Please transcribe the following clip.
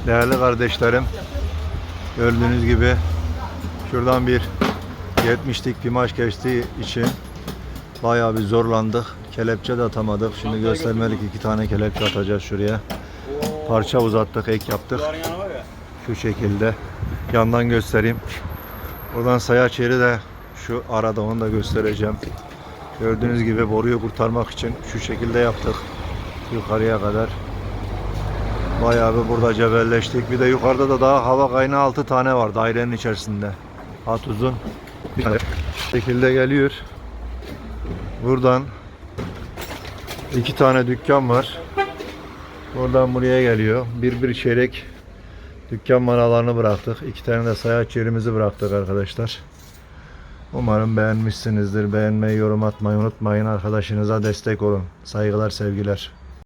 Değerli kardeşlerim, gördüğünüz gibi şuradan bir 70'lik pimaş geçtiği için bayağı bir zorlandık. Kelepçe de atamadık. Şimdi göstermelik 2 tane kelepçe atacağız şuraya. Parça uzattık, ek yaptık. Şu şekilde. Yandan göstereyim. Buradan sayaç yeri de şu arada, onu da göstereceğim. Gördüğünüz gibi boruyu kurtarmak için şu şekilde yaptık. Yukarıya kadar. Bayağı bir burada cebelleştik. Bir de yukarıda da daha hava kaynağı 6 tane var dairenin içerisinde. Hat uzun. Bir şekilde geliyor. Buradan 2 tane dükkan var. Buradan buraya geliyor. Bir çeyrek dükkan manalarını bıraktık. 2 tane de sayaç yerimizi bıraktık arkadaşlar. Umarım beğenmişsinizdir. Beğenmeyi, yorum atmayı unutmayın. Arkadaşınıza destek olun. Saygılar, sevgiler.